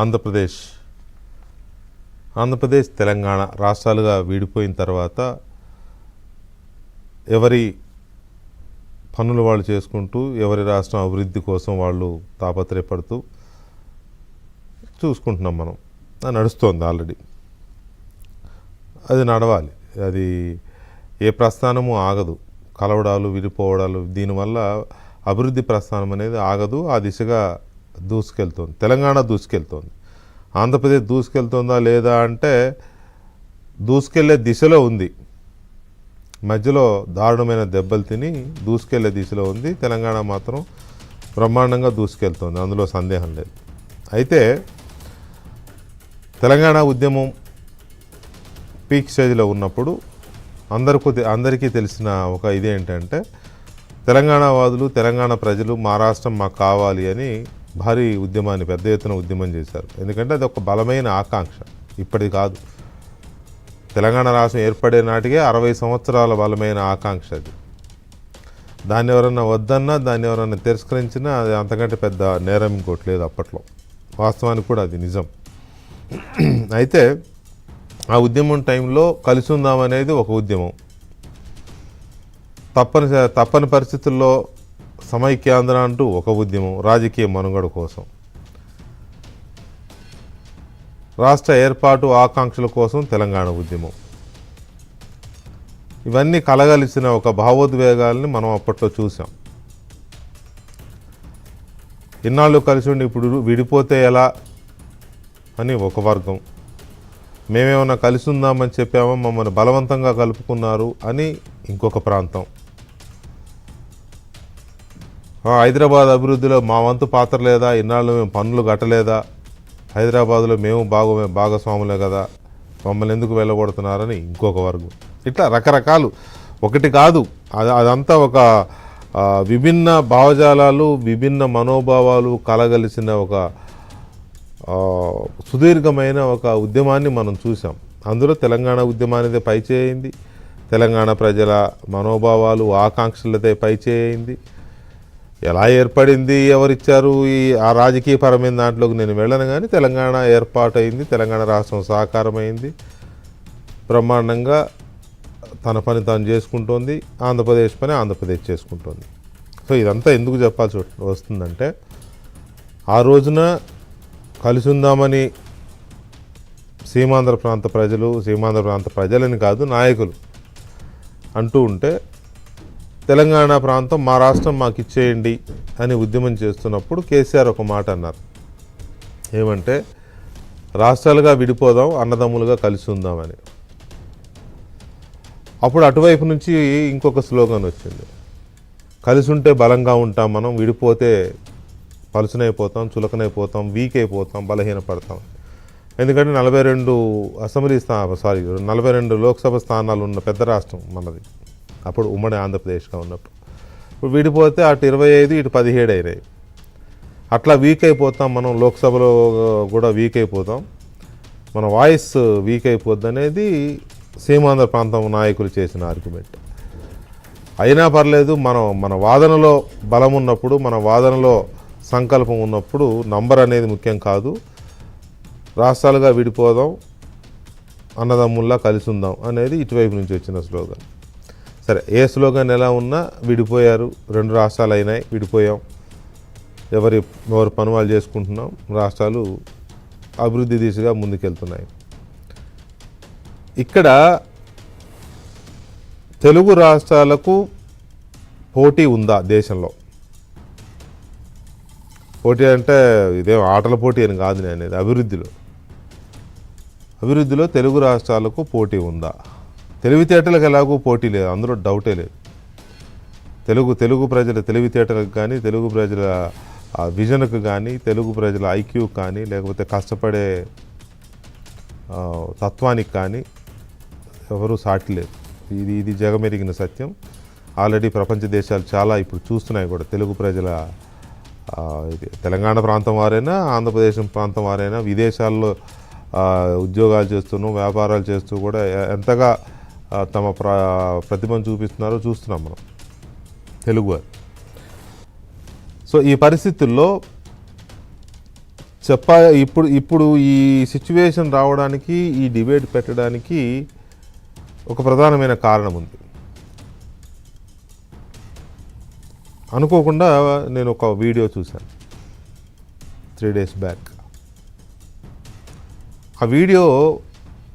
ఆంధ్రప్రదేశ్ ఆంధ్రప్రదేశ్ తెలంగాణ రాష్ట్రాలుగా విడిపోయిన తర్వాత ఎవరి పనులు వాళ్ళు చేసుకుంటూ ఎవరి రాష్ట్రం అభివృద్ధి కోసం వాళ్ళు తాపత్రయపడుతూ చూసుకుంటున్నాం. మనం అది నడుస్తోంది ఆల్రెడీ. అది నడవాలి. అది ఏ ప్రస్థానము ఆగదు. కలవడాలు విడిపోవడాలు దీనివల్ల అభివృద్ధి ప్రస్థానం అనేది ఆగదు. ఆ దిశగా దూసుకెళ్తోంది. తెలంగాణ దూసుకెళ్తోంది. ఆంధ్రప్రదేశ్ దూసుకెళ్తుందా లేదా అంటే దూసుకెళ్లే దిశలో ఉంది. మధ్యలో దారుణమైన దెబ్బలు తిని దూసుకెళ్లే దిశలో ఉంది. తెలంగాణ మాత్రం బ్రహ్మాండంగా దూసుకెళ్తోంది, అందులో సందేహం లేదు. అయితే తెలంగాణ ఉద్యమం పీక్ స్టేజ్లో ఉన్నప్పుడు అందరికీ తెలిసిన ఒక ఇదేంటంటే తెలంగాణ వాదులు, తెలంగాణ ప్రజలు మా రాష్ట్రం మాకు కావాలి అని భారీ ఉద్యమాన్ని పెద్ద ఎత్తున ఉద్యమం చేశారు. ఎందుకంటే అది ఒక బలమైన ఆకాంక్ష. ఇప్పటిది కాదు. తెలంగాణ రాష్ట్రం ఏర్పడే నాటికే 60 సంవత్సరాల బలమైన ఆకాంక్ష అది. దాన్ని ఎవరన్నా వద్దన్నా, దాన్ని ఎవరన్నా తిరస్కరించినా అది అంతకంటే పెద్ద నేరం ఇంకోటి లేదు అప్పట్లో. వాస్తవానికి కూడా అది నిజం. అయితే ఆ ఉద్యమం టైంలో కలిసి ఉందామనేది ఒక ఉద్యమం. తప్పని పరిస్థితుల్లో సమైక్యాంధ్ర అంటూ ఒక ఉద్యమం, రాజకీయ మనుగడ కోసం. రాష్ట్ర ఏర్పాటు ఆకాంక్షల కోసం తెలంగాణ ఉద్యమం. ఇవన్నీ కలగలిసిన ఒక భావోద్వేగాల్ని మనం అప్పట్లో చూసాం. ఇన్నాళ్ళు కలిసి ఉండి ఇప్పుడు విడిపోతే ఎలా అని ఒక వర్గం, మేమేమన్నా కలిసి ఉందామని చెప్పామో మమ్మల్ని బలవంతంగా కలుపుకున్నారు అని ఇంకొక ప్రాంతం. హైదరాబాద్ అభివృద్ధిలో మా వంతు పాత్ర లేదా, ఇన్నాళ్ళు మేము పన్నులు కట్టలేదా, హైదరాబాద్లో మేము భాగస్వాములే కదా, మమ్మల్ని ఎందుకు వెళ్ళగొడుతున్నారని ఇంకొక వర్గం. ఇట్లా రకరకాలు, ఒకటి కాదు. అదంతా ఒక విభిన్న భావజాలాలు, విభిన్న మనోభావాలు కలగలిసిన ఒక సుదీర్ఘమైన ఒక ఉద్యమాన్ని మనం చూసాం. అందులో తెలంగాణ ఉద్యమానిదే పైచేయింది. తెలంగాణ ప్రజల మనోభావాలు, ఆకాంక్షలదే పైచేయింది. ఎలా ఏర్పడింది, ఎవరిచ్చారు, ఆ రాజకీయపరమైన దాంట్లోకి నేను వెళ్ళను. కానీ తెలంగాణ ఏర్పాటైంది, తెలంగాణ రాష్ట్రం సాకారమైంది, బ్రహ్మాండంగా తన పని తాను చేసుకుంటోంది. ఆంధ్రప్రదేశ్ పని ఆంధ్రప్రదేశ్ చేసుకుంటోంది. సో ఇదంతా ఎందుకు చెప్పాల్సి వస్తుందంటే ఆ రోజున కలిసి ఉందామని సీమాంధ్ర ప్రాంత ప్రజలని కాదు, నాయకులు అంటూ ఉంటే తెలంగాణ ప్రాంతం మా రాష్ట్రం మాకు ఇచ్చేయండి అని ఉద్యమం చేస్తున్నప్పుడు కేసీఆర్ ఒక మాట అన్నారు. ఏమంటే రాష్ట్రాలుగా విడిపోదాం, అన్నదమ్ములుగా కలిసి ఉందామని. అప్పుడు అటువైపు నుంచి ఇంకొక స్లోగన్ వచ్చింది. కలిసి ఉంటే బలంగా ఉంటాం, మనం విడిపోతే పలుసునైపోతాం, చులకనైపోతాం, వీక్ అయిపోతాం, బలహీనపడతాం. ఎందుకంటే 42 లోక్సభ స్థానాలు ఉన్న పెద్ద రాష్ట్రం మనది అప్పుడు, ఉమ్మడి ఆంధ్రప్రదేశ్గా ఉన్నప్పుడు. ఇప్పుడు విడిపోతే అటు 25 ఇటు 17 అయినాయి. అట్లా వీక్ అయిపోతాం మనం, లోక్సభలో కూడా వీక్ అయిపోతాం, మన వాయిస్ వీక్ అయిపోద్ది అనేది సీమాంధ్ర ప్రాంతం నాయకులు చేసిన ఆర్గ్యుమెంట్. అయినా పర్లేదు, మన వాదనలో బలం ఉన్నప్పుడు, మన వాదనలో సంకల్పం ఉన్నప్పుడు నంబర్ అనేది ముఖ్యం కాదు, రాష్ట్రాలుగా విడిపోదాం, అన్నదమ్ముల్లా కలిసి ఉందాం అనేది ఇటువైపు నుంచి వచ్చిన స్లోగన్. సరే, ఏ స్లోగన్ ఎలా ఉన్నా విడిపోయారు, 2 రాష్ట్రాలు అయినాయి, విడిపోయాం, ఎవరి పని వాళ్ళు చేసుకుంటున్నాం, రాష్ట్రాలు అభివృద్ధి దిశగా ముందుకెళ్తున్నాయి. ఇక్కడ తెలుగు రాష్ట్రాలకు పోటీ ఉందా దేశంలో? పోటీ అంటే ఇదేం ఆటల పోటీ అని కాదు నేను అనేది. అభివృద్ధిలో తెలుగు రాష్ట్రాలకు పోటీ ఉందా? తెలివితేటలకు ఎలాగూ పోటీ లేదు, అందులో డౌటే లేదు. తెలుగు ప్రజల తెలివితేటలకు కానీ, తెలుగు ప్రజల విజన్కు కానీ, తెలుగు ప్రజల ఐక్యూకి కానీ, లేకపోతే కష్టపడే తత్వానికి కానీ ఎవరూ సాటి లేదు. ఇది జగమెరిగిన సత్యం. ఆల్రెడీ ప్రపంచ దేశాలు చాలా ఇప్పుడు చూస్తున్నాయి కూడా. తెలుగు ప్రజల తెలంగాణ ప్రాంతం వారైనా, ఆంధ్రప్రదేశ్ ప్రాంతం వారైనా విదేశాల్లో ఉద్యోగాలు చేస్తూనూ, వ్యాపారాలు చేస్తూ కూడా ఎంతగా తమ ప్రతిభను చూపిస్తున్నారో చూస్తున్నాం మనం తెలుగువారు. సో ఈ పరిస్థితుల్లో ఇప్పుడు ఈ సిచ్యువేషన్ రావడానికి, ఈ డిబేట్ పెట్టడానికి ఒక ప్రధానమైన కారణం ఉంది. అనుకోకుండా నేను ఒక వీడియో చూశాను 3 days బ్యాక్. ఆ వీడియో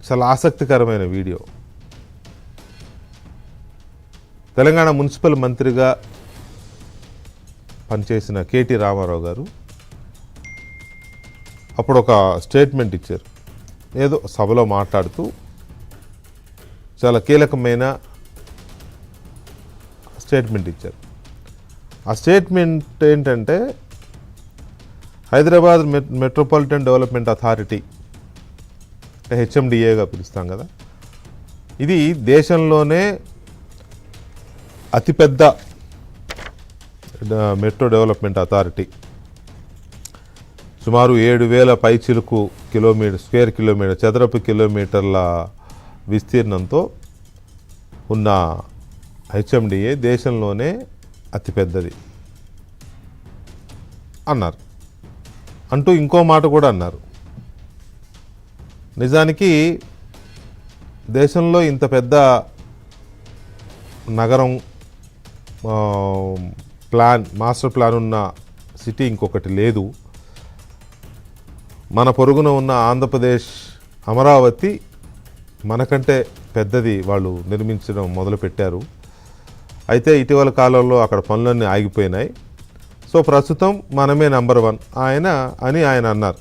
చాలా ఆసక్తికరమైన వీడియో. తెలంగాణ మున్సిపల్ మంత్రిగా పనిచేసిన కేటీ రామారావు గారు అప్పుడు ఒక స్టేట్మెంట్ ఇచ్చారు. ఏదో సభలో మాట్లాడుతూ చాలా కీలకమైన స్టేట్మెంట్ ఇచ్చారు. ఆ స్టేట్మెంట్ ఏంటంటే, హైదరాబాద్ మెట్రోపాలిటన్ డెవలప్మెంట్ అథారిటీ, హెచ్ఎండిఏగా పిలుస్తాం కదా, ఇది దేశంలోనే అతిపెద్ద మెట్రో డెవలప్మెంట్ అథారిటీ. సుమారు 7,000 పైచిలుకు స్క్వేర్ కిలోమీటర్, చదరపు కిలోమీటర్ల విస్తీర్ణంతో ఉన్న హెచ్ఎండిఏ దేశంలోనే అతిపెద్దది అన్నారు. అంటూ ఇంకో మాట కూడా అన్నారు. నిజానికి దేశంలో ఇంత పెద్ద నగరం మాస్టర్ ప్లాన్ ఉన్న సిటీ ఇంకొకటి లేదు. మన పొరుగున ఉన్న ఆంధ్రప్రదేశ్ అమరావతి మనకంటే పెద్దది వాళ్ళు నిర్మించడం మొదలుపెట్టారు. అయితే ఇటీవల కాలంలో అక్కడ పనులన్నీ ఆగిపోయినాయి. సో ప్రస్తుతం మనమే నంబర్ 1 అని ఆయన అన్నారు.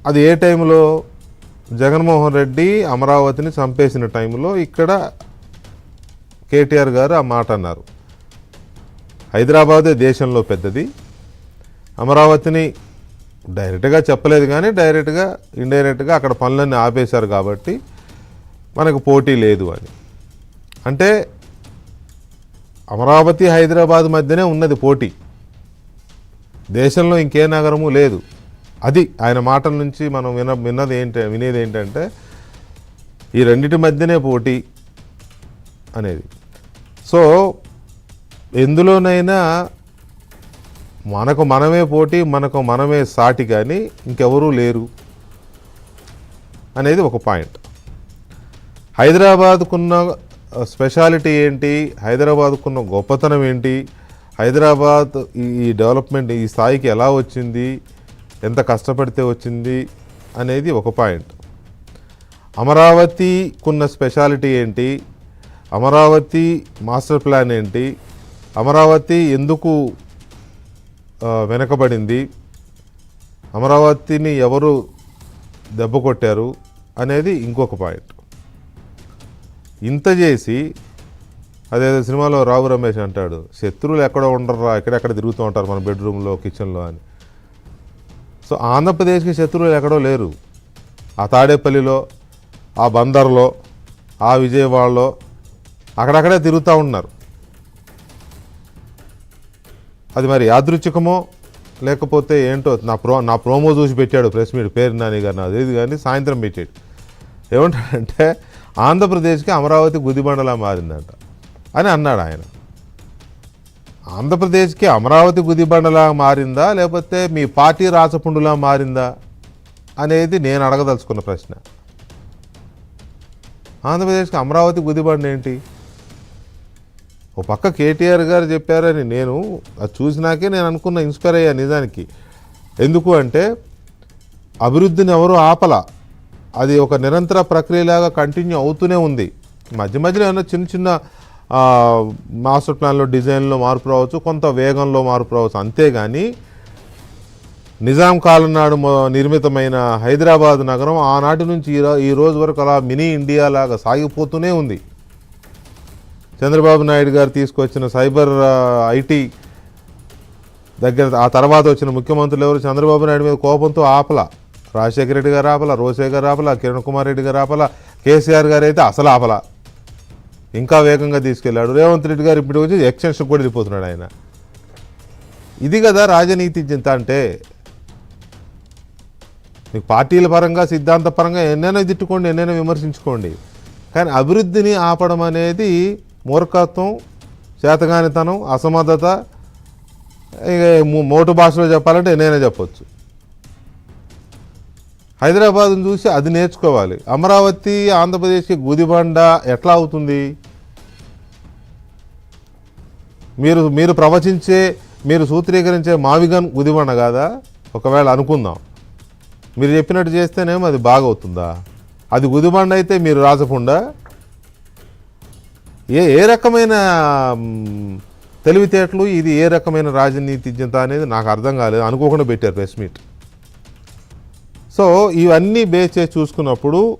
అది ఏ టైంలో? జగన్మోహన్ రెడ్డి అమరావతిని చంపేసిన టైంలో ఇక్కడ కేటీఆర్ గారు ఆ మాట అన్నారు. హైదరాబాదే దేశంలో పెద్దది, అమరావతిని డైరెక్ట్గా చెప్పలేదు కానీ డైరెక్ట్గా ఇండైరెక్ట్గా అక్కడ పనులన్నీ ఆపేశారు కాబట్టి మనకు పోటీ లేదు అని. అంటే అమరావతి హైదరాబాద్ మధ్యనే ఉన్నది పోటీ, దేశంలో ఇంకే నగరము లేదు. అది ఆయన మాటల నుంచి మనం వినేది ఏంటంటే ఈ రెండిటి మధ్యనే పోటీ అనేది. సో ఎందులోనైనా మనకు మనమే పోటీ, మనకు మనమే సాటి, కానీ ఇంకెవరూ లేరు అనేది ఒక పాయింట్. హైదరాబాద్కున్న స్పెషాలిటీ ఏంటి, హైదరాబాద్కున్న గొప్పతనం ఏంటి, హైదరాబాద్ ఈ డెవలప్మెంట్ ఈ స్థాయికి ఎలా వచ్చింది, ఎంత కష్టపడితే వచ్చింది అనేది ఒక పాయింట్. అమరావతికున్న స్పెషాలిటీ ఏంటి, అమరావతి మాస్టర్ ప్లాన్ ఏంటి, అమరావతి ఎందుకు వెనకబడింది, అమరావతిని ఎవరు దెబ్బ కొట్టారు అనేది ఇంకొక పాయింట్. ఇంత చేసి అదేదో సినిమాలో రావు రమేష్ అంటాడు, శత్రువులు ఎక్కడ ఉండరా, ఎక్కడెక్కడ తిరుగుతూ ఉంటారు మన బెడ్రూమ్లో కిచెన్లో అని. సో ఆంధ్రప్రదేశ్కి శత్రువులు ఎక్కడో లేరు. ఆ తాడేపల్లిలో, ఆ బందర్లో, ఆ విజయవాడలో అక్కడక్కడే తిరుగుతూ ఉన్నారు. అది మరి యాదృచ్ఛికమో లేకపోతే ఏంటో, నా ప్రోమో చూసి పెట్టాడు ప్రెస్ మీట్, పేరు నాని గారు నాకు తెలియదు కానీ సాయంత్రం పెట్టాడు. ఏమంటాడంటే ఆంధ్రప్రదేశ్కి అమరావతి గుదిబండలా మారిందంట అని అన్నాడు ఆయన. ఆంధ్రప్రదేశ్కి అమరావతి గుదిబండలా మారిందా లేకపోతే మీ పార్టీ రాచపుండులా మారిందా అనేది నేను అడగదలుచుకున్న ప్రశ్న. ఆంధ్రప్రదేశ్కి అమరావతి గుదిబండ ఏంటి? ఓ పక్క కేటీఆర్ గారు చెప్పారని నేను అది చూసినాకే నేను అనుకున్న, ఇన్స్పైర్ అయ్యా నిజానికి. ఎందుకు అంటే అభివృద్ధిని ఎవరు ఆపల, అది ఒక నిరంతర ప్రక్రియలాగా కంటిన్యూ అవుతూనే ఉంది. మధ్య మధ్యలో ఏమైనా చిన్న చిన్న మాస్టర్ ప్లాన్లో డిజైన్లో మార్పు రావచ్చు, కొంత వేగంలో మార్పు రావచ్చు, అంతేగాని నిజాం కాలం నాడు నిర్మితమైన హైదరాబాద్ నగరం ఆనాటి నుంచి ఈ రోజు వరకు అలా మినీ ఇండియా లాగా సాగిపోతూనే ఉంది. చంద్రబాబు నాయుడు గారు తీసుకొచ్చిన సైబర్ ఐటీ దగ్గర ఆ తర్వాత వచ్చిన ముఖ్యమంత్రులు ఎవరు చంద్రబాబు నాయుడు మీద కోపంతో ఆపల. రాజశేఖర రెడ్డి గారు ఆపల, రోసే గారు ఆపల, కిరణ్ కుమార్ రెడ్డి గారు ఆపల, కేసీఆర్ గారు అయితే అసలు ఆపల, ఇంకా వేగంగా తీసుకెళ్లాడు. రేవంత్ రెడ్డి గారు ఇప్పుడు వచ్చి ఎక్స్టెన్షన్ కూడా వెళ్ళిపోతున్నాడు ఆయన. ఇది కదా రాజనీతి చింత అంటే. మీకు పార్టీల పరంగా సిద్ధాంత పరంగా ఎన్నైనా తిట్టుకోండి, ఎన్నైనా విమర్శించుకోండి, కానీ అభివృద్ధిని ఆపడం అనేది మూర్ఖత్వం, చేతగానితనం, అసమర్థత, ఇక మోటు భాషలో చెప్పాలంటే నేనే చెప్పొచ్చు. హైదరాబాద్ని చూసి అది నేర్చుకోవాలి. అమరావతి ఆంధ్రప్రదేశ్కి గుదిబండ ఎట్లా అవుతుంది? మీరు ప్రవచించే, మీరు సూత్రీకరించే మావిగన్ గుదిబండ కాదా? ఒకవేళ అనుకుందాం, మీరు చెప్పినట్టు చేస్తేనేమో అది బాగవుతుందా? అది గుదిబండ అయితే మీరు రాజపుండా? ఏ రకమైన తెలివితేటలు ఇది, ఏ రకమైన రాజనీతిజ్ఞత అనేది నాకు అర్థం కాలేదు. అనుకోకుండా పెట్టారు ప్రెస్ మీట్. సో ఇవన్నీ బేస్ చేసి చూసుకున్నప్పుడు